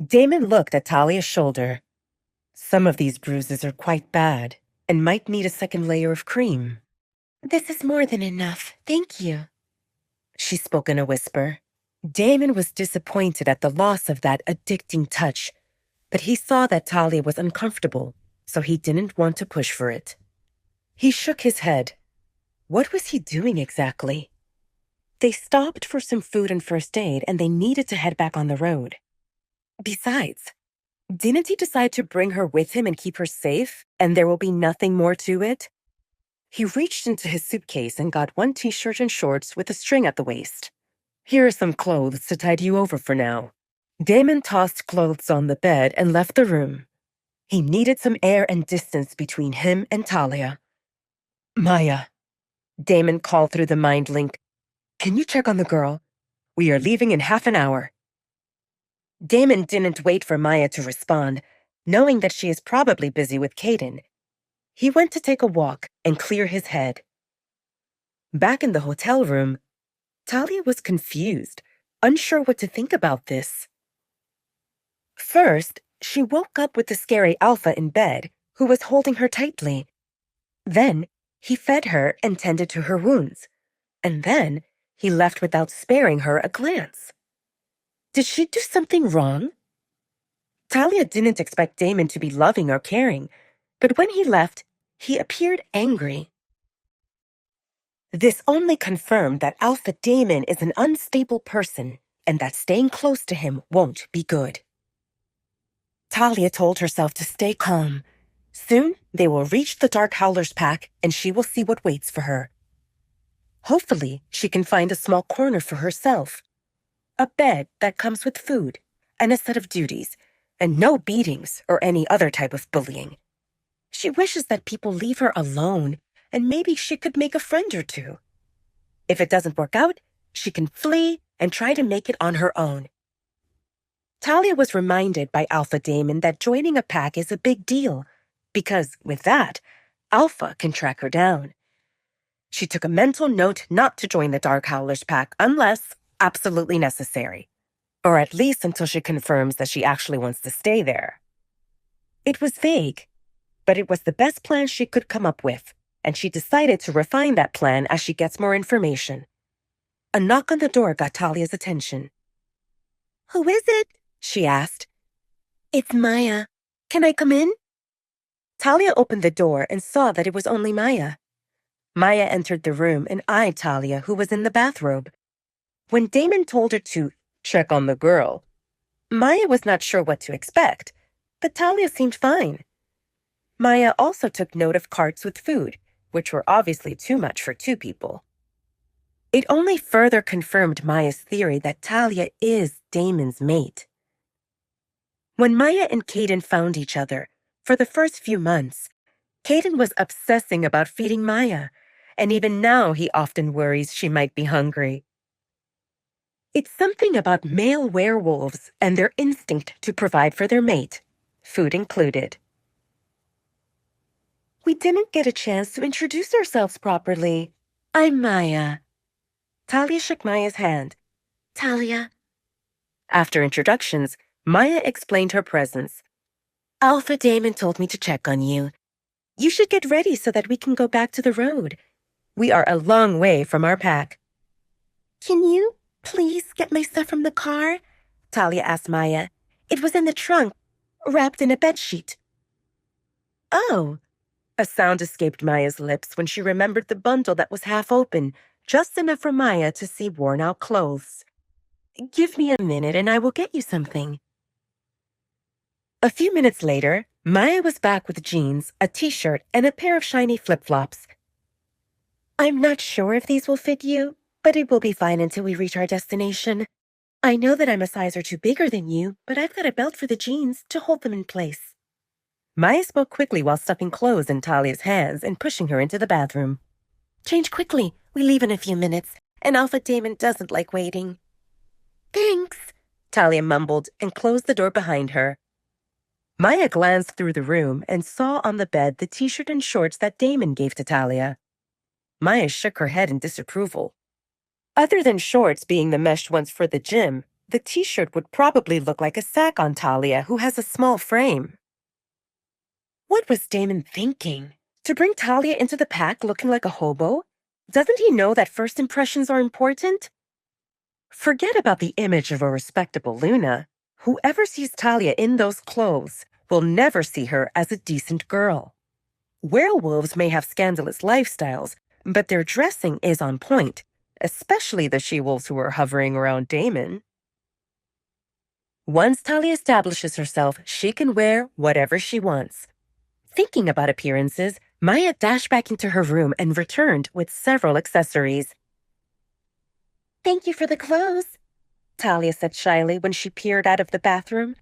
Damon looked at Talia's shoulder. Some of these bruises are quite bad and might need a second layer of cream. This is more than enough, thank you, she spoke in a whisper. Damon was disappointed at the loss of that addicting touch, but he saw that Talia was uncomfortable, so he didn't want to push for it. He shook his head. What was he doing exactly? They stopped for some food and first aid, and they needed to head back on the road. Besides, didn't he decide to bring her with him and keep her safe, and there will be nothing more to it? He reached into his suitcase and got one t-shirt and shorts with a string at the waist. Here are some clothes to tide you over for now. Damon tossed clothes on the bed and left the room. He needed some air and distance between him and Talia. Maya, Damon called through the mind link. Can you check on the girl? We are leaving in half an hour. Damon didn't wait for Maya to respond, knowing that she is probably busy with Caden. He went to take a walk and clear his head. Back in the hotel room, Talia was confused, unsure what to think about this. First, she woke up with the scary Alpha in bed, who was holding her tightly. Then, he fed her and tended to her wounds. And then, he left without sparing her a glance. Did she do something wrong? Talia didn't expect Damon to be loving or caring, but when he left, he appeared angry. This only confirmed that Alpha Damon is an unstable person and that staying close to him won't be good. Talia told herself to stay calm. Soon, they will reach the Dark Howler's pack and she will see what waits for her. Hopefully, she can find a small corner for herself. A bed that comes with food and a set of duties, and no beatings or any other type of bullying. She wishes that people leave her alone, and maybe she could make a friend or two. If it doesn't work out, she can flee and try to make it on her own. Talia was reminded by Alpha Damon that joining a pack is a big deal, because with that, Alpha can track her down. She took a mental note not to join the Dark Howler's pack unless absolutely necessary, or at least until she confirms that she actually wants to stay there. It was vague, but it was the best plan she could come up with, and she decided to refine that plan as she gets more information. A knock on the door got Talia's attention. Who is it? She asked. It's Maya. Can I come in? Talia opened the door and saw that it was only Maya. Maya entered the room and eyed Talia, who was in the bathrobe. When Damon told her to check on the girl, Maya was not sure what to expect, but Talia seemed fine. Maya also took note of carts with food, which were obviously too much for two people. It only further confirmed Maya's theory that Talia is Damon's mate. When Maya and Caden found each other, for the first few months, Caden was obsessing about feeding Maya, and even now he often worries she might be hungry. It's something about male werewolves and their instinct to provide for their mate, food included. We didn't get a chance to introduce ourselves properly. I'm Maya. Talia shook Maya's hand. Talia. After introductions, Maya explained her presence. Alpha Damon told me to check on you. You should get ready so that we can go back to the road. We are a long way from our pack. Can you please get my stuff from the car? Talia asked Maya. It was in the trunk, wrapped in a bedsheet. Oh. A sound escaped Maya's lips when she remembered the bundle that was half open, just enough for Maya to see worn-out clothes. Give me a minute and I will get you something. A few minutes later, Maya was back with jeans, a t-shirt, and a pair of shiny flip-flops. I'm not sure if these will fit you, but it will be fine until we reach our destination. I know that I'm a size or two bigger than you, but I've got a belt for the jeans to hold them in place. Maya spoke quickly while stuffing clothes in Talia's hands and pushing her into the bathroom. Change quickly. We leave in a few minutes, and Alpha Damon doesn't like waiting. Thanks, Talia mumbled and closed the door behind her. Maya glanced through the room and saw on the bed the t-shirt and shorts that Damon gave to Talia. Maya shook her head in disapproval. Other than shorts being the meshed ones for the gym, The t-shirt would probably look like a sack on Talia, who has a small frame. What was Damon thinking? To bring Talia into the pack looking like a hobo? Doesn't he know that first impressions are important? Forget about the image of a respectable Luna. Whoever sees Talia in those clothes will never see her as a decent girl. Werewolves may have scandalous lifestyles, but their dressing is on point, especially the she-wolves who are hovering around Damon. Once Talia establishes herself, she can wear whatever she wants. Thinking about appearances, Maya dashed back into her room and returned with several accessories. Thank you for the clothes, Talia said shyly when she peered out of the bathroom.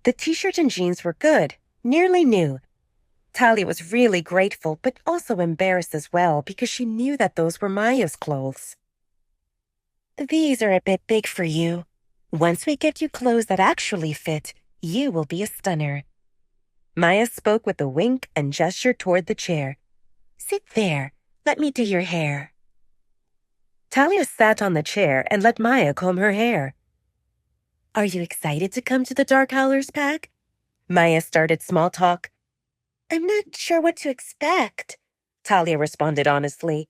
The t-shirt and jeans were good, nearly new. Talia was really grateful, but also embarrassed as well because she knew that those were Maya's clothes. These are a bit big for you. Once we get you clothes that actually fit, you will be a stunner. Maya spoke with a wink and gestured toward the chair. Sit there. Let me do your hair. Talia sat on the chair and let Maya comb her hair. Are you excited to come to the Dark Howlers pack? Maya started small talk. I'm not sure what to expect, Talia responded honestly.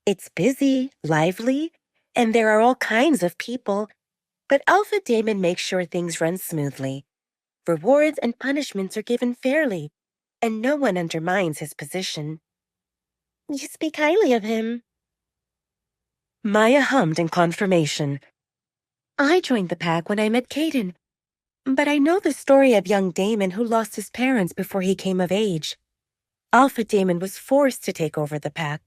It's busy, lively, and there are all kinds of people. But Alpha Damon makes sure things run smoothly. Rewards and punishments are given fairly, and no one undermines his position. You speak highly of him. Maya hummed in confirmation. I joined the pack when I met Caden, but I know the story of young Damon who lost his parents before he came of age. Alpha Damon was forced to take over the pack,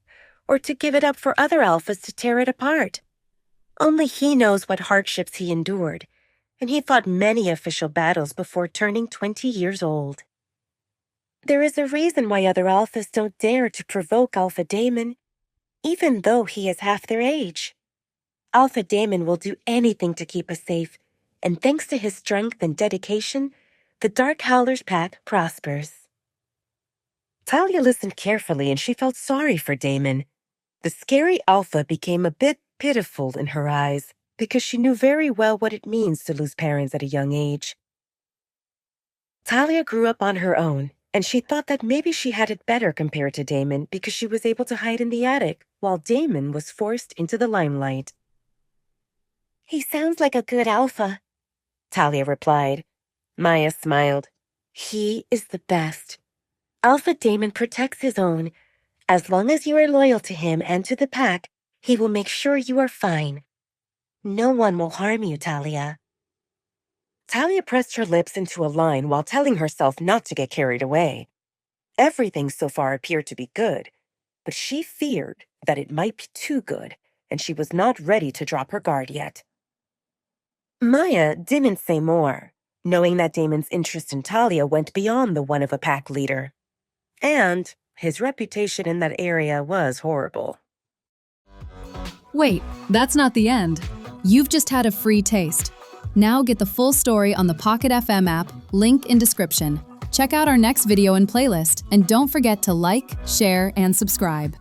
or to give it up for other alphas to tear it apart. Only he knows what hardships he endured, and he fought many official battles before turning 20 years old. There is a reason why other alphas don't dare to provoke Alpha Damon, even though he is half their age. Alpha Damon will do anything to keep us safe, and thanks to his strength and dedication, the Dark Howlers pack prospers. Talia listened carefully and she felt sorry for Damon. The scary Alpha became a bit pitiful in her eyes because she knew very well what it means to lose parents at a young age. Talia grew up on her own, and she thought that maybe she had it better compared to Damon because she was able to hide in the attic while Damon was forced into the limelight. He sounds like a good alpha, Talia replied. Maya smiled. He is the best. Alpha Damon protects his own. As long as you are loyal to him and to the pack, he will make sure you are fine. No one will harm you, Talia. Talia pressed her lips into a line while telling herself not to get carried away. Everything so far appeared to be good, but she feared that it might be too good, and she was not ready to drop her guard yet. Maya didn't say more, knowing that Damon's interest in Talia went beyond the one of a pack leader. And his reputation in that area was horrible. Wait, that's not the end. You've just had a free taste. Now get the full story on the Pocket FM app, link in description. Check out our next video and playlist, and don't forget to like, share, and subscribe.